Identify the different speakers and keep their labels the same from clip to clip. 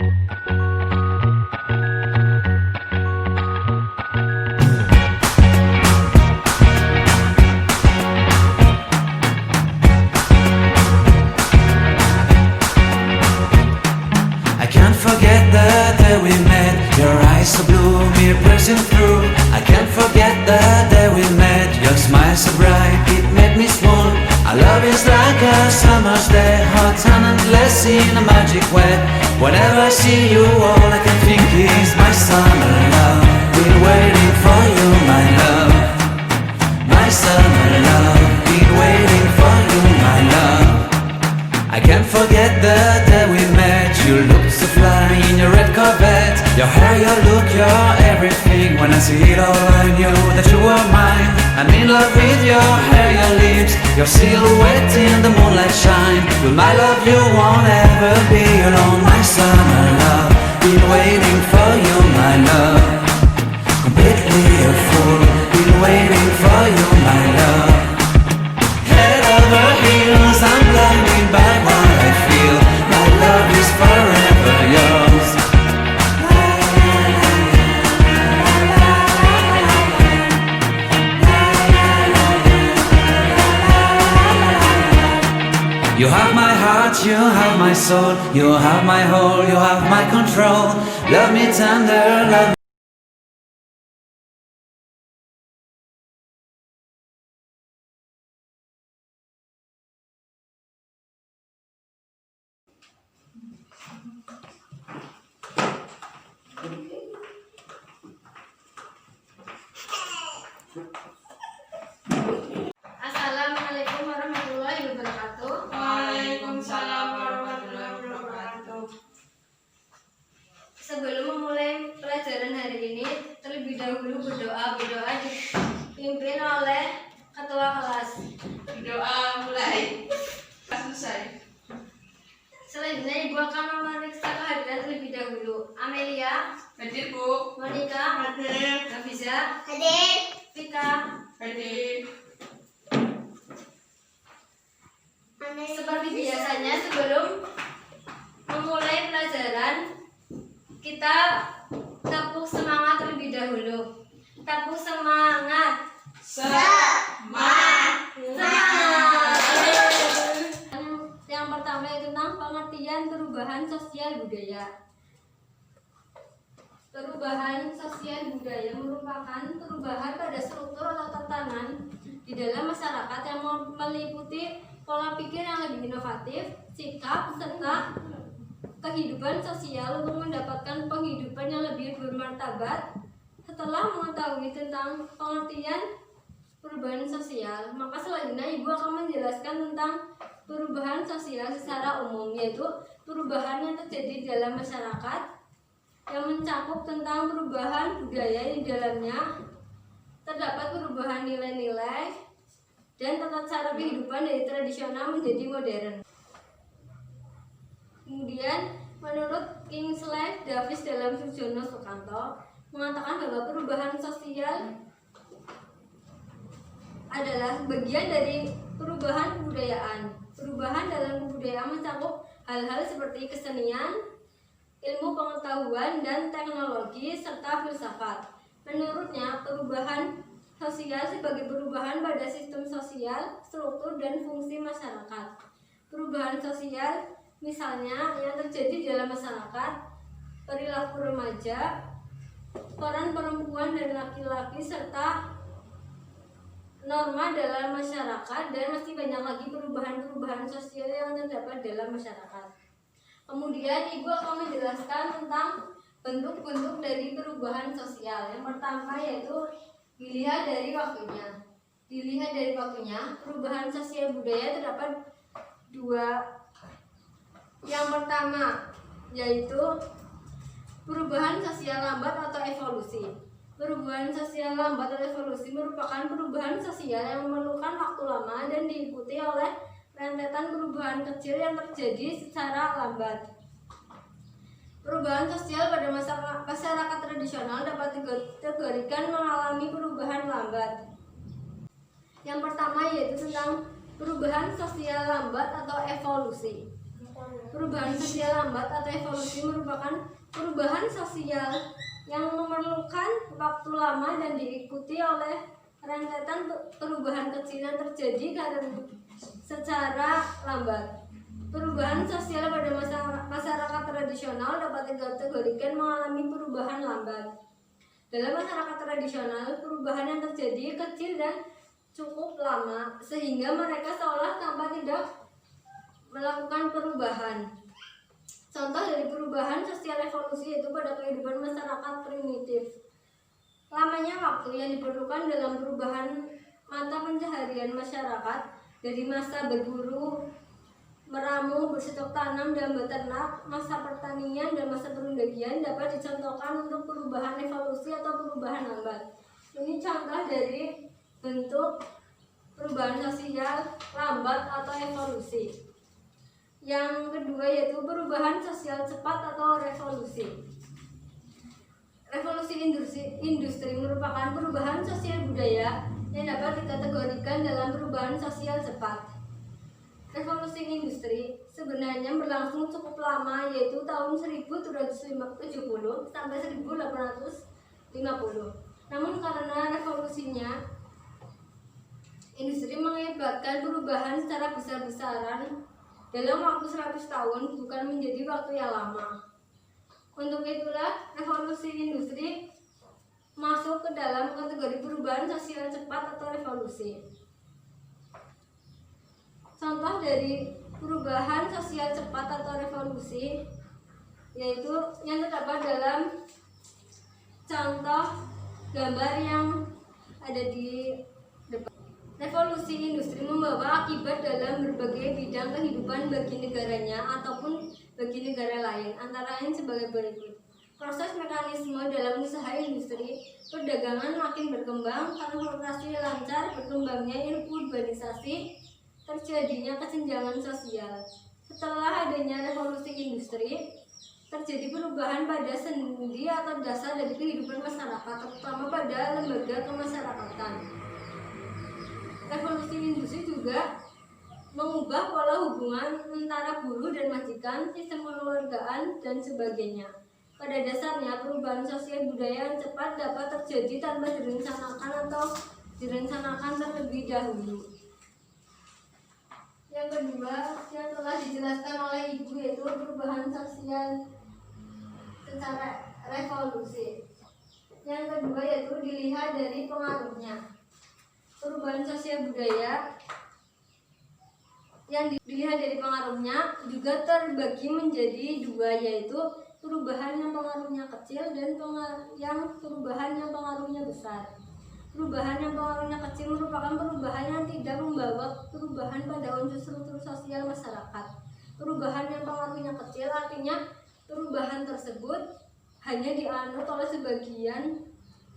Speaker 1: I can't forget the day we met. Your eyes so blue, me pressing through. I can't forget the day we met. Your smile so bright, it made me swoon. Our love is like a summer's day, hot and endless in a magic way. Whenever I see you, all I can think is my summer love. Been waiting for you, my love. My summer love. Been waiting for you, my love. I can't forget the day we met. You looked so fly in your red Corvette. Your hair, your look, your everything. When I see it all, I knew that you were mine. I'm in love with your hair, your lips, your silhouette in the moonlight shine. With my love you won't ever be alone. My summer love, been waiting for you, my love. Completely a fool, been waiting for you, my love. Head over heels, I'm blinded by what I feel. My love is forever yours. You have my heart, you have my soul. You have my whole, you have my control. Love me tender, love me.
Speaker 2: Assalamualaikum warahmatullahi wabarakatuh.
Speaker 3: Waalaikumsalam warahmatullahi wabarakatuh.
Speaker 2: Sebelum memulai pelajaran hari ini, terlebih dahulu berdoa dipimpin oleh ketua kelas.
Speaker 3: Doa mulai. Selesai.
Speaker 2: Selanjutnya Ibu akan memeriksa kehadiran terlebih dahulu. Amelia,
Speaker 3: Hadir, Bu.
Speaker 2: Monica,
Speaker 3: Hadir.
Speaker 2: Nafiza,
Speaker 4: Hadir.
Speaker 2: Vika.
Speaker 3: Hadir.
Speaker 2: Seperti biasanya sebelum memulai pelajaran, kita tepuk semangat terlebih dahulu. Tepuk semangat.
Speaker 3: Semangat.
Speaker 2: Yang pertama itu tentang pengertian perubahan sosial budaya. Perubahan sosial budaya merupakan perubahan pada struktur atau tatanan di dalam masyarakat yang meliputi pola pikir yang lebih inovatif, sikap, serta kehidupan sosial untuk mendapatkan penghidupan yang lebih bermartabat. Setelah mengetahui tentang pengertian perubahan sosial, maka selanjutnya Ibu akan menjelaskan tentang perubahan sosial secara umum, yaitu perubahan yang terjadi dalam masyarakat yang mencakup tentang perubahan budaya di dalamnya. Terdapat perubahan nilai-nilai dan tata cara kehidupan dari tradisional menjadi modern. Kemudian menurut Kingsley Davis dalam Surjono Sukanto mengatakan bahwa perubahan sosial adalah bagian dari perubahan kebudayaan. Perubahan dalam kebudayaan mencakup hal-hal seperti kesenian, ilmu pengetahuan dan teknologi, serta filsafat. Menurutnya, perubahan sosial sebagai perubahan pada sistem sosial, struktur, dan fungsi masyarakat. Perubahan sosial misalnya yang terjadi dalam masyarakat, perilaku remaja, peran perempuan dan laki-laki, serta norma dalam masyarakat, dan masih banyak lagi perubahan-perubahan sosial yang terdapat dalam masyarakat. Kemudian Ibu akan menjelaskan tentang bentuk-bentuk dari perubahan sosial. Yang pertama yaitu dilihat dari waktunya. Dilihat dari waktunya, perubahan sosial budaya terdapat dua. Yang pertama yaitu perubahan sosial lambat atau evolusi. Perubahan sosial lambat atau evolusi merupakan perubahan sosial yang memerlukan waktu lama dan diikuti oleh rentetan perubahan kecil yang terjadi secara lambat. Perubahan sosial pada masyarakat tradisional dapat dikategorikan mengalami perubahan lambat. Yang pertama yaitu tentang perubahan sosial lambat atau evolusi. Perubahan sosial lambat atau evolusi merupakan perubahan sosial yang memerlukan waktu lama dan diikuti oleh rentetan perubahan kecil yang terjadi karena secara lambat. Perubahan sosial pada masyarakat tradisional dapat dikategorikan mengalami perubahan lambat. Dalam masyarakat tradisional, perubahan yang terjadi kecil dan cukup lama sehingga mereka seolah tanpa tidak melakukan perubahan. Contoh dari perubahan sosial evolusi yaitu pada kehidupan masyarakat primitif. Lamanya waktu yang diperlukan dalam perubahan mata pencaharian masyarakat dari masa berburu, meramu, bercocok tanam, dan beternak, masa pertanian, dan masa perundagian dapat dicontohkan untuk perubahan evolusi atau perubahan lambat. Ini contoh dari bentuk perubahan sosial lambat atau evolusi. Yang kedua yaitu perubahan sosial cepat atau revolusi. Revolusi industri merupakan perubahan sosial budaya yang dapat dikategorikan dalam perubahan sosial cepat. Revolusi industri sebenarnya berlangsung cukup lama, yaitu tahun 1770 sampai 1850. Namun karena revolusinya, industri mengakibatkan perubahan secara besar-besaran dalam waktu 100 tahun, bukan menjadi waktu yang lama. Untuk itulah revolusi industri masuk ke dalam kategori perubahan sosial cepat atau revolusi. Contoh dari perubahan sosial cepat atau revolusi yaitu yang terdapat dalam contoh gambar yang ada di depan. Revolusi industri membawa akibat dalam berbagai bidang kehidupan bagi negaranya ataupun bagi negara lain, antara lain sebagai berikut. Proses mekanisme dalam usaha industri, perdagangan makin berkembang, transportasi lancar, berkembangnya urbanisasi, terjadinya kesenjangan sosial. Setelah adanya revolusi industri, terjadi perubahan pada sendi atau dasar dari kehidupan masyarakat, terutama pada lembaga kemasyarakatan. Revolusi industri juga mengubah pola hubungan antara buruh dan majikan, sistem kekeluargaan, dan sebagainya. Pada dasarnya, perubahan sosial budaya yang cepat dapat terjadi tanpa direncanakan atau direncanakan terlebih dahulu. Yang kedua, yang telah dijelaskan oleh Ibu yaitu perubahan sosial secara revolusi. Yang kedua yaitu dilihat dari pengaruhnya. Perubahan sosial budaya yang dilihat dari pengaruhnya juga terbagi menjadi dua, yaitu perubahan yang pengaruhnya kecil dan perubahan yang pengaruhnya besar. Perubahan yang pengaruhnya kecil merupakan perubahan yang tidak membawa perubahan pada unsur struktur sosial masyarakat. Perubahan yang pengaruhnya kecil artinya perubahan tersebut hanya dianut oleh sebagian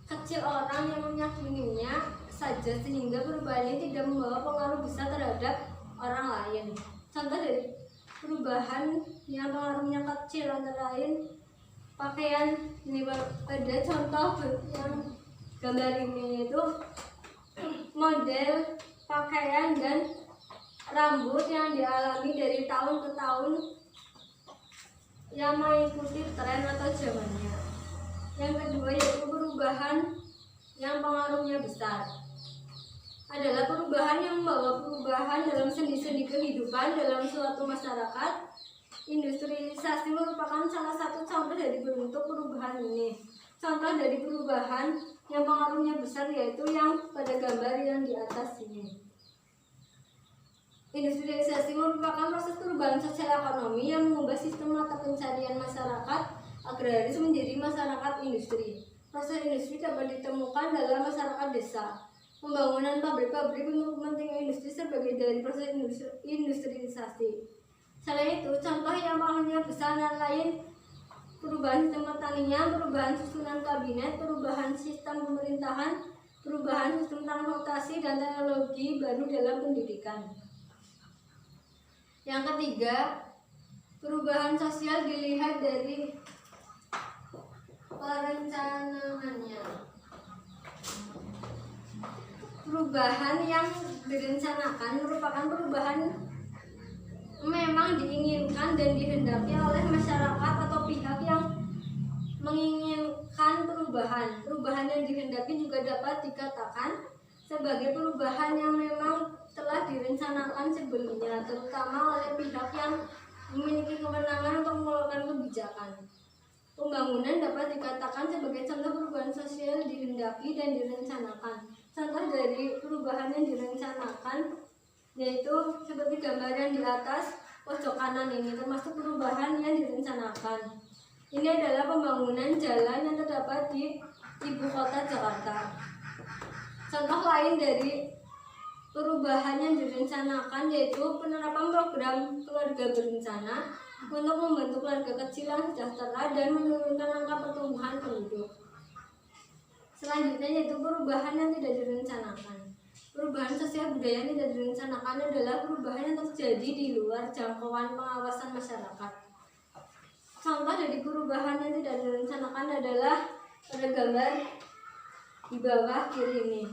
Speaker 2: kecil orang yang meyakininya saja, sehingga perubahan ini tidak membawa pengaruh besar terhadap orang lain. Contoh dari perubahan yang pengaruhnya kecil antara lain pakaian. Ini pada contoh yang gambar ini itu model pakaian dan rambut yang dialami dari tahun ke tahun yang mengikuti tren atau zamannya. Yang kedua yaitu perubahan yang pengaruhnya besar adalah perubahan yang membawa perubahan dalam sendi-sendi kehidupan dalam suatu masyarakat. Industrialisasi merupakan salah satu contoh dari bentuk perubahan ini. Contoh dari perubahan yang pengaruhnya besar yaitu yang pada gambar yang di atas ini. Industrialisasi merupakan proses perubahan sosial ekonomi yang mengubah sistem mata pencarian masyarakat agraris menjadi masyarakat industri. Proses industri dapat ditemukan dalam masyarakat desa. Pembangunan pabrik-pabrik untuk kepentingan industri sebagai dari proses industrialisasi. Selain itu, contoh yang pengaruhnya besar dan lain perubahan sistem pertanian, perubahan susunan kabinet, perubahan sistem pemerintahan, perubahan sistem transportasi, dan teknologi baru dalam pendidikan. Yang ketiga, perubahan sosial dilihat dari perencanaannya. Perubahan yang direncanakan merupakan perubahan memang diinginkan dan dihendaki oleh masyarakat atau pihak yang menginginkan perubahan. Perubahan yang dihendaki juga dapat dikatakan sebagai perubahan yang memang telah direncanakan sebelumnya, terutama oleh pihak yang memiliki kewenangan untuk mengeluarkan kebijakan. Pembangunan dapat dikatakan sebagai contoh perubahan sosial yang dihendaki dan direncanakan. Contoh dari perubahan yang direncanakan yaitu seperti gambar yang di atas pojok kanan ini, termasuk perubahan yang direncanakan. Ini adalah pembangunan jalan yang terdapat di ibu kota Jakarta. Contoh lain dari perubahan yang direncanakan yaitu penerapan program keluarga berencana untuk membentuk keluarga kecil yang sejahtera dan menurunkan angka pertumbuhan penduduk. Selanjutnya yaitu perubahan yang tidak direncanakan. Perubahan sosial budaya yang tidak direncanakan adalah perubahan yang terjadi di luar jangkauan pengawasan masyarakat. Contoh dari perubahan yang tidak direncanakan adalah pada gambar di bawah kiri ini,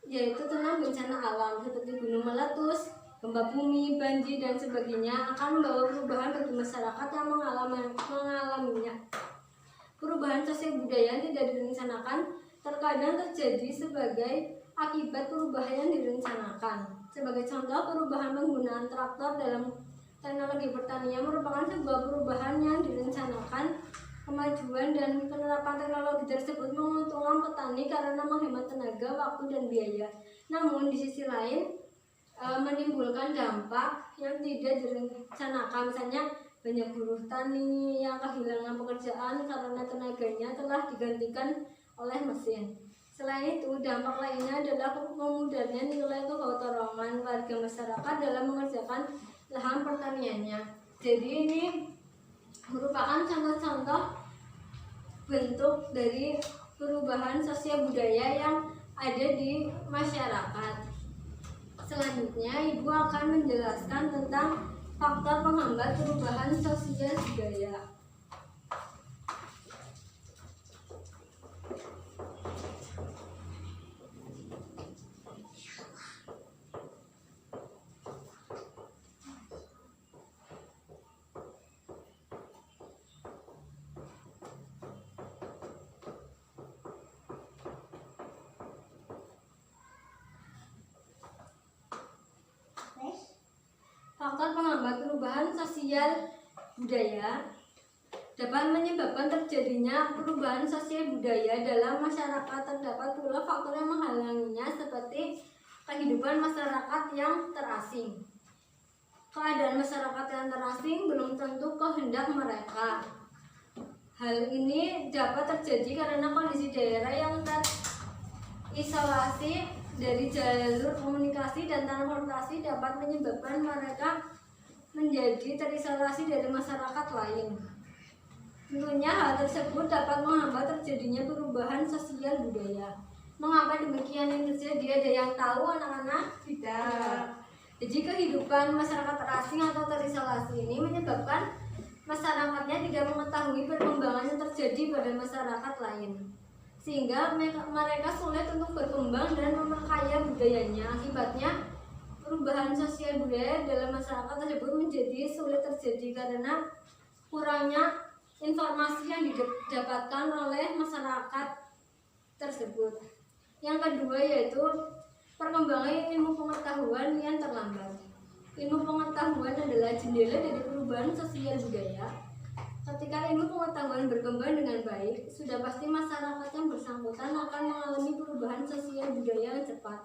Speaker 2: yaitu tentang bencana alam seperti gunung meletus, gempa bumi, banjir, dan sebagainya akan membawa perubahan bagi masyarakat yang mengalaminya. Perubahan sosial budaya yang tidak direncanakan terkadang terjadi sebagai akibat perubahan yang direncanakan. Sebagai contoh, perubahan penggunaan traktor dalam teknologi pertanian merupakan sebuah perubahan yang direncanakan. Kemajuan dan penerapan teknologi tersebut menguntungkan petani karena menghemat tenaga, waktu, dan biaya. Namun di sisi lain menimbulkan dampak yang tidak direncanakan, misalnya banyak buruh tani yang kehilangan pekerjaan karena tenaganya telah digantikan oleh mesin. Selain itu, dampak lainnya adalah memudarnya nilai kekotoran warga masyarakat dalam mengerjakan lahan pertaniannya. Jadi ini merupakan contoh-contoh bentuk dari perubahan sosial budaya yang ada di masyarakat. Selanjutnya, Ibu akan menjelaskan tentang faktor penghambat perubahan sosial budaya. Faktor penghambat perubahan sosial budaya dapat menyebabkan terjadinya perubahan sosial budaya dalam masyarakat. Terdapat pula faktor yang menghalanginya seperti kehidupan masyarakat yang terasing. Keadaan masyarakat yang terasing belum tentu kehendak mereka. Hal ini dapat terjadi karena kondisi daerah yang terisolasi dari jalur komunikasi dan transportasi dapat menyebabkan mereka menjadi terisolasi dari masyarakat lain. Tentunya hal tersebut dapat menghambat terjadinya perubahan sosial budaya. Mengapa demikian yang terjadi? Ada yang tahu, anak-anak?
Speaker 3: Tidak.
Speaker 2: Jadi kehidupan masyarakat terasing atau terisolasi ini menyebabkan masyarakatnya tidak mengetahui perkembangan yang terjadi pada masyarakat lain, sehingga mereka sulit untuk berkembang dan memperkaya budayanya. Akibatnya, perubahan sosial budaya dalam masyarakat tersebut menjadi sulit terjadi karena kurangnya informasi yang didapatkan oleh masyarakat tersebut. Yang kedua yaitu perkembangan ilmu pengetahuan yang terlambat. Ilmu pengetahuan adalah jendela dari perubahan sosial budaya. Ketika ilmu pengetahuan berkembang dengan baik, sudah pasti masyarakat yang bersangkutan akan mengalami perubahan sosial budaya yang cepat.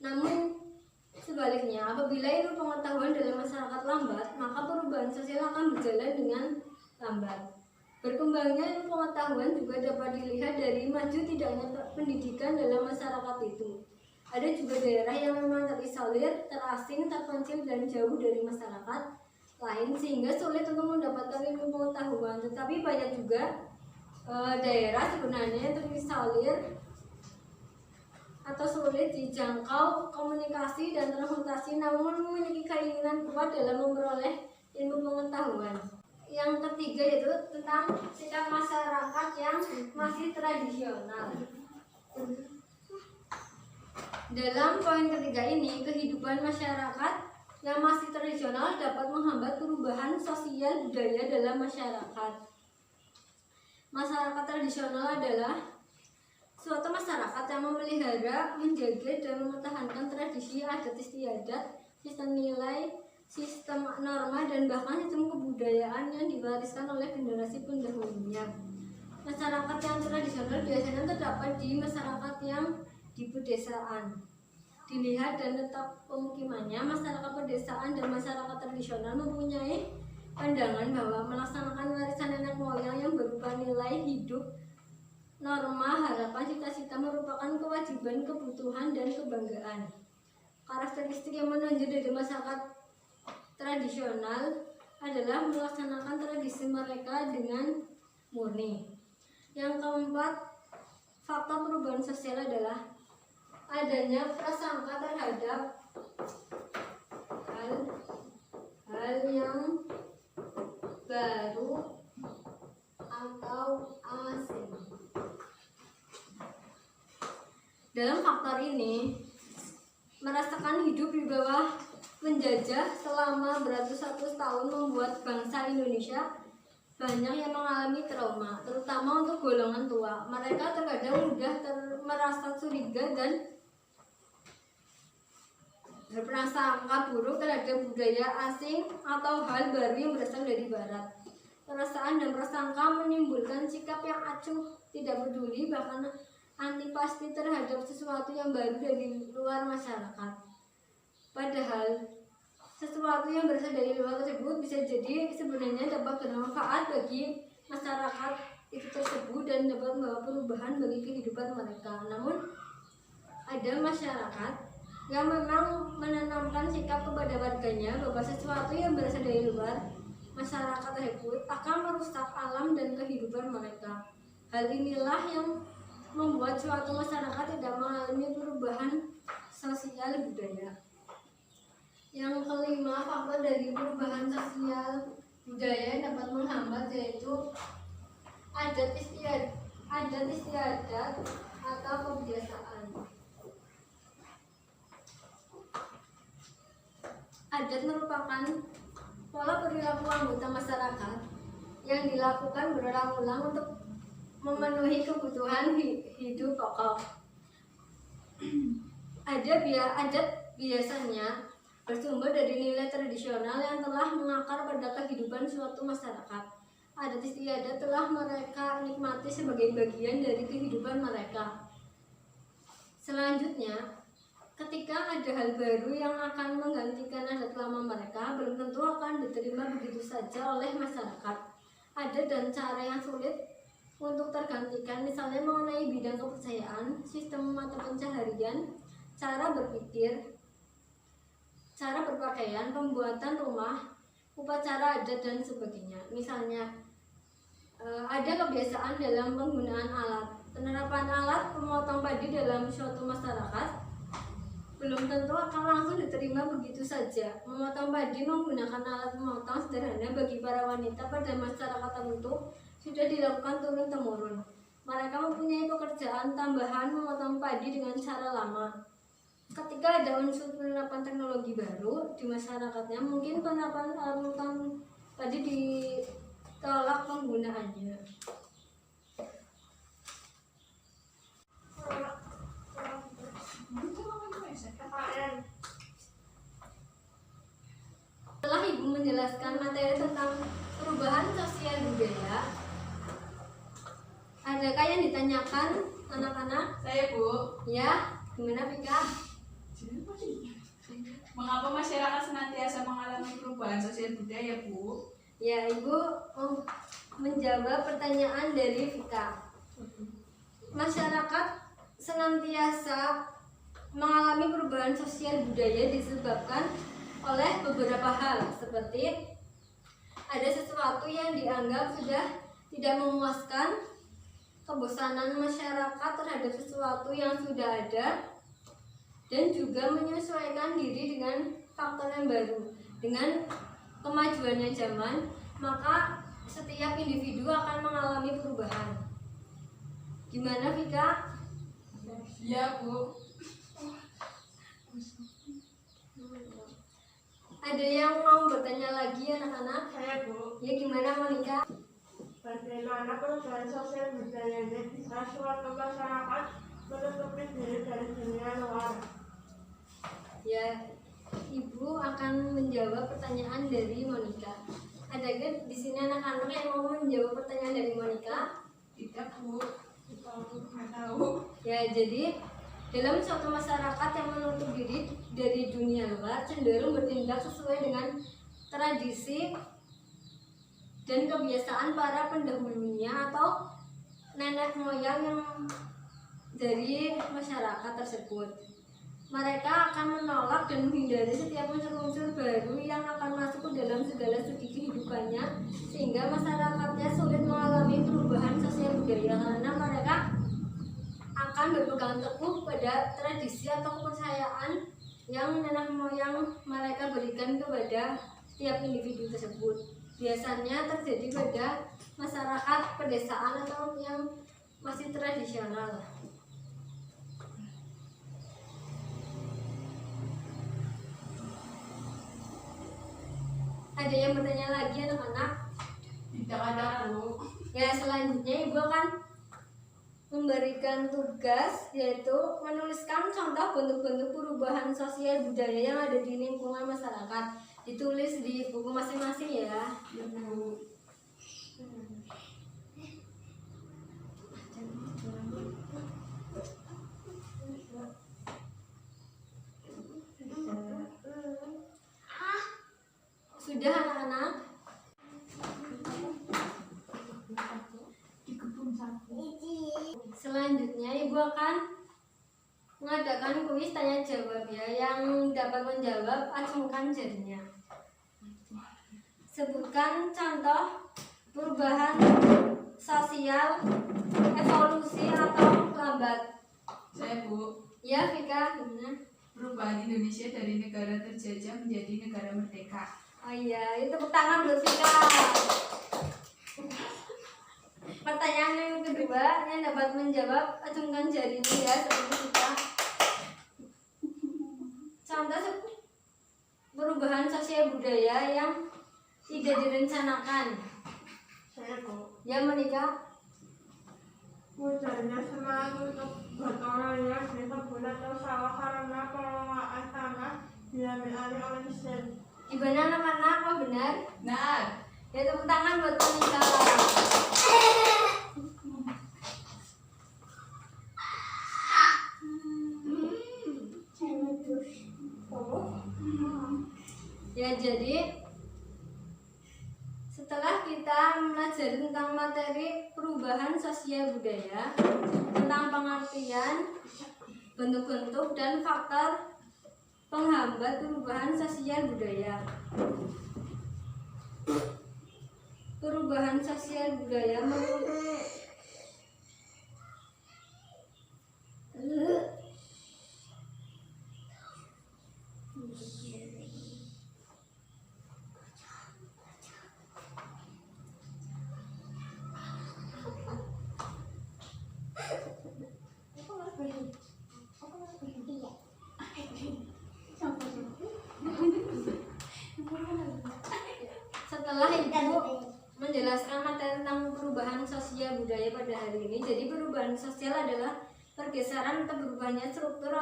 Speaker 2: Namun sebaliknya, apabila ilmu pengetahuan dalam masyarakat lambat, maka perubahan sosial akan berjalan dengan lambat. Berkembangnya ilmu pengetahuan juga dapat dilihat dari maju tidaknya pendidikan dalam masyarakat itu. Ada juga daerah yang memang terisolir, terasing, terpencil, dan jauh dari masyarakat lain sehingga sulit untuk mendapatkan ilmu pengetahuan. Tetapi banyak juga daerah sebenarnya yang terisolir atau sulit dijangkau komunikasi dan transportasi, namun memiliki keinginan kuat dalam memperoleh ilmu pengetahuan. Yang ketiga yaitu tentang sikap masyarakat yang masih tradisional. Dalam poin ketiga ini, kehidupan masyarakat yang masih tradisional dapat menghambat perubahan sosial budaya dalam masyarakat. Masyarakat tradisional adalah suatu masyarakat yang memelihara, menjaga, dan mempertahankan tradisi, adat istiadat, sistem nilai, sistem norma, dan bahkan sistem kebudayaan yang diwariskan oleh generasi pendahulunya. Masyarakat yang tradisional biasanya terdapat di masyarakat yang di pedesaan. Dilihat dan letak pemukimannya, masyarakat pedesaan dan masyarakat tradisional mempunyai pandangan bahwa melaksanakan warisan nenek moyang yang berupa nilai hidup, norma, harapan, cita-cita merupakan kewajiban, kebutuhan, dan kebanggaan. Karakteristik yang menonjol dari masyarakat tradisional adalah melaksanakan tradisi mereka dengan murni. Yang keempat, faktor perubahan sosial adalah adanya prasangka terhadap hal yang baru atau asing. Dalam faktor ini, merasakan hidup di bawah penjajah selama beratus-ratus tahun membuat bangsa Indonesia banyak yang mengalami trauma, terutama untuk golongan tua. Mereka terkadang mudah merasa curiga dan berprasangka buruk terhadap budaya asing atau hal baru yang berasal dari barat. Perasaan dan prasangka menimbulkan sikap yang acuh, tidak peduli, bahkan antipati terhadap sesuatu yang baru dari luar masyarakat. Padahal sesuatu yang berasal dari luar tersebut bisa jadi sebenarnya dapat bermanfaat bagi masyarakat itu tersebut dan dapat membawa perubahan bagi kehidupan mereka. Namun ada masyarakat yang memang menanamkan sikap kepada warganya bahwa sesuatu yang berasal dari luar masyarakat tersebut akan merusak alam dan kehidupan mereka. Hal inilah yang membuat suatu masyarakat tidak mengalami perubahan sosial budaya. Yang kelima, faktor dari perubahan sosial budaya dapat menghambat yaitu adat istiadat atau kebiasaan. Adat merupakan pola perilaku anggota masyarakat yang dilakukan berulang-ulang untuk memenuhi kebutuhan hidup pokok. Adat biasanya bersumber dari nilai tradisional yang telah mengakar pada kehidupan suatu masyarakat. Adat istiadat telah mereka nikmati sebagai bagian dari kehidupan mereka. Selanjutnya, ketika ada hal baru yang akan menggantikan adat lama mereka, belum tentu akan diterima begitu saja oleh masyarakat. Adat dan cara yang sulit untuk tergantikan, misalnya mengenai bidang kepercayaan, sistem mata pencaharian, cara berpikir, cara berpakaian, pembuatan rumah, upacara adat, dan sebagainya. Misalnya, ada kebiasaan dalam penggunaan alat. Penerapan alat pemotong padi dalam suatu masyarakat belum tentu akan langsung diterima begitu saja. Memotong padi menggunakan alat memotong sederhana bagi para wanita pada masyarakat tertentu sudah dilakukan turun-temurun. Mereka mempunyai pekerjaan tambahan memotong padi dengan cara lama. Ketika ada unsur penerapan teknologi baru di masyarakatnya, mungkin penerapan alat memotong padi ditolak penggunaannya. Setelah Ibu menjelaskan materi tentang perubahan sosial budaya, adakah yang ditanyakan anak-anak?
Speaker 3: Saya, Bu.
Speaker 2: Ya, gimana Vika?
Speaker 3: Mengapa masyarakat senantiasa mengalami perubahan sosial budaya, Bu?
Speaker 2: Ya, Ibu menjawab pertanyaan dari Vika. Masyarakat senantiasa mengalami perubahan sosial budaya disebabkan oleh beberapa hal, seperti ada sesuatu yang dianggap sudah tidak memuaskan, kebosanan masyarakat terhadap sesuatu yang sudah ada, dan juga menyesuaikan diri dengan faktor yang baru. Dengan kemajuannya zaman, maka setiap individu akan mengalami perubahan. Gimana Vika?
Speaker 3: Ya, Bu.
Speaker 2: Ada yang mau bertanya lagi anak-anak?
Speaker 4: Saya Bu,
Speaker 2: Ya gimana Monica?
Speaker 4: bagaimana perubahan sosial budaya ini bisa suatu masyarakat menutupi diri dari dunia luar?
Speaker 2: Ya, Ibu akan menjawab pertanyaan dari Monica. Ada di sini anak-anak yang mau menjawab pertanyaan dari Monica?
Speaker 3: Tidak Bu, nggak tahu.
Speaker 2: Ya, jadi dalam suatu masyarakat yang menutup diri dari dunia luar cenderung bertindak sesuai dengan tradisi dan kebiasaan para pendahulunya atau nenek moyang yang dari masyarakat tersebut. Mereka akan menolak dan menghindari setiap unsur-unsur baru yang akan masuk ke dalam segala segi kehidupannya, sehingga masyarakatnya sulit mengalami perubahan sosial budaya karena mereka akan berpegang teguh pada tradisi atau kepercayaan yang nenek moyang mereka berikan kepada setiap individu tersebut. Biasanya terjadi pada masyarakat pedesaan atau yang masih tradisional. Ada yang bertanya lagi anak-anak?
Speaker 3: Tidak ada Bu.
Speaker 2: Ya, selanjutnya Ibu akan memberikan tugas, yaitu menuliskan contoh bentuk-bentuk perubahan sosial budaya yang ada di lingkungan masyarakat. Ditulis di buku masing-masing ya.
Speaker 3: Ya Bu.
Speaker 2: Sudah anak-anak? Selanjutnya Ibu akan mengadakan kuis tanya jawab ya. Yang dapat menjawab acungkan jarinya. Sebutkan contoh perubahan sosial, evolusi atau lambat.
Speaker 3: Saya Bu,
Speaker 2: Ya, Vika, gimana?
Speaker 3: perubahan Indonesia dari negara terjajah menjadi negara merdeka.
Speaker 2: Oh iya, itu tepuk tangan buat Vika. Pertanyaan yang kedua yang dapat menjawab acungkan jarinya ya, seperti kita. Contoh perubahan sosial budaya yang tidak direncanakan.
Speaker 4: Saya Bu,
Speaker 2: Ya, Monica?
Speaker 4: mudahnya semangat untuk berolahraga di kebun atau sawah karena pengelolaan tanah diambil alih oleh mesin.
Speaker 2: Gimana anak-anak? Oh benar?
Speaker 3: Nah,
Speaker 2: Ya, tepuk tangan buat Monica. Ya, jadi setelah kita mempelajari tentang materi perubahan sosial budaya, tentang pengertian, bentuk-bentuk, dan faktor penghambat perubahan sosial budaya. Perubahan sosial budaya setelah Ibu menjelaskan materi tentang perubahan sosial budaya pada hari ini. Jadi perubahan sosial adalah pergeseran atau berubahnya struktur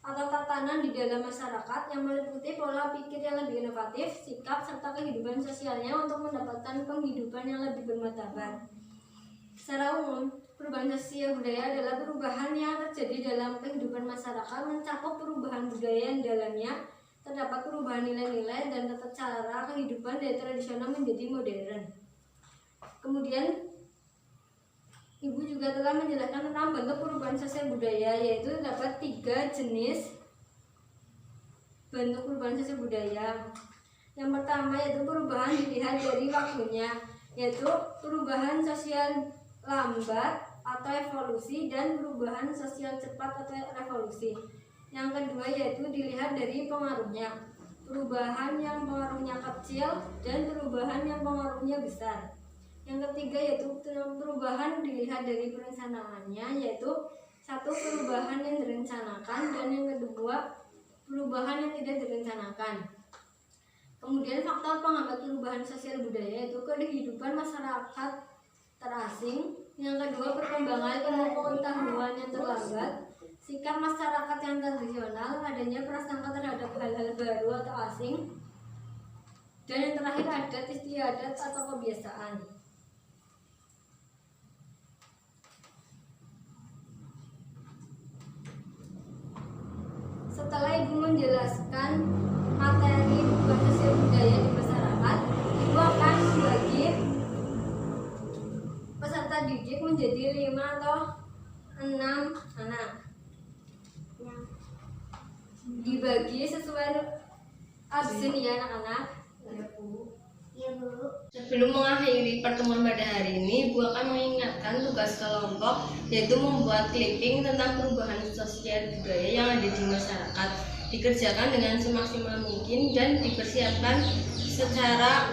Speaker 2: atau tatanan di dalam masyarakat yang meliputi pola pikir yang lebih inovatif, sikap, serta kehidupan sosialnya untuk mendapatkan penghidupan yang lebih bermartabat. Secara umum, perubahan sosial budaya adalah perubahan yang terjadi dalam kehidupan masyarakat, mencakup perubahan budaya yang dalamnya terdapat perubahan nilai-nilai dan tata cara kehidupan dari tradisional menjadi modern. Kemudian, Ibu juga telah menjelaskan tentang bentuk perubahan sosial budaya, yaitu terdapat 3 jenis bentuk perubahan sosial budaya. Yang pertama yaitu perubahan dilihat dari waktunya, yaitu perubahan sosial lambat atau evolusi dan perubahan sosial cepat atau revolusi. Yang kedua yaitu dilihat dari pengaruhnya, perubahan yang pengaruhnya kecil dan perubahan yang pengaruhnya besar. Yang ketiga yaitu perubahan dilihat dari perencanaannya, yaitu satu perubahan yang direncanakan dan yang kedua perubahan yang tidak direncanakan. Kemudian faktor penghambat perubahan sosial budaya itu kehidupan masyarakat terasing. Yang kedua, perkembangan ilmu pengetahuan yang terlambat, sikap masyarakat yang tradisional, adanya prasangka terhadap hal-hal baru atau asing, dan yang terakhir adat istiadat atau kebiasaan. Setelah Ibu menjelaskan materi perubahan sosial budaya di masyarakat, Ibu akan membagi peserta didik menjadi 5 atau 6 anak. Dibagi sesuai absen ya anak-anak.
Speaker 4: Ya Bu.
Speaker 2: Sebelum mengakhiri pertemuan pada hari ini, Ibu akan mengingatkan tugas kelompok, yaitu membuat clipping tentang perubahan sosial budaya yang ada di masyarakat. Dikerjakan dengan semaksimal mungkin dan dipersiapkan secara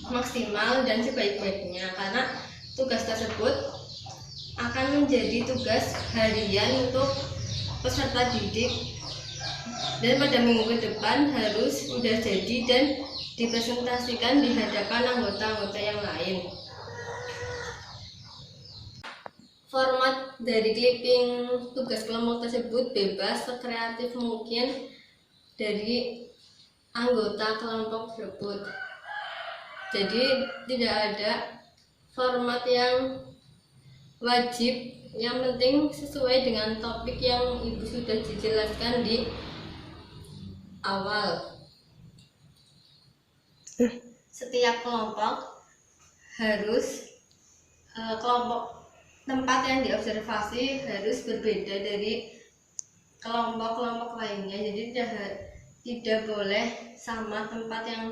Speaker 2: maksimal dan sebaik-baiknya, karena tugas tersebut akan menjadi tugas harian untuk peserta didik, dan pada minggu ke depan harus sudah jadi dan dipresentasikan di hadapan anggota-anggota yang lain. Format dari clipping tugas kelompok tersebut bebas sekreatif mungkin dari anggota kelompok tersebut. Jadi tidak ada format yang wajib, yang penting sesuai dengan topik yang Ibu sudah dijelaskan di awal. Setiap kelompok harus kelompok tempat yang diobservasi harus berbeda dari kelompok-kelompok lainnya, jadi tidak boleh sama tempat yang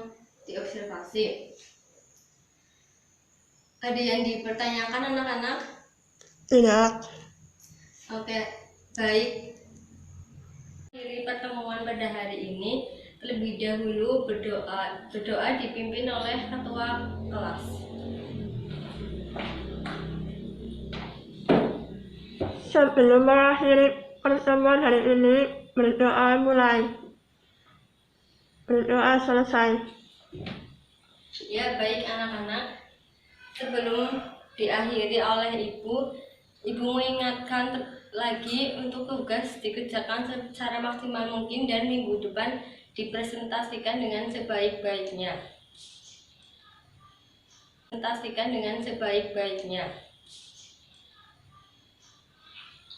Speaker 2: diobservasi. Ada yang dipertanyakan anak-anak?
Speaker 4: Tidak.
Speaker 2: Oke, baik. Dari pertemuan pada hari ini, terlebih dahulu berdoa dipimpin oleh ketua kelas.
Speaker 4: Sebelum mengakhiri pertemuan hari ini, berdoa mulai. Berdoa selesai.
Speaker 2: Ya, baik anak-anak. Sebelum diakhiri oleh Ibu mengingatkan lagi untuk tugas dikerjakan secara maksimal mungkin dan minggu depan dipresentasikan dengan sebaik-baiknya.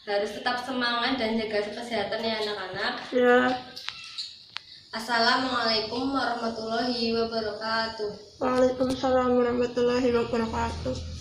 Speaker 2: Harus tetap semangat dan jaga kesehatan ya anak-anak.
Speaker 4: Ya.
Speaker 2: Assalamualaikum warahmatullahi wabarakatuh.
Speaker 4: Waalaikumsalam warahmatullahi wabarakatuh.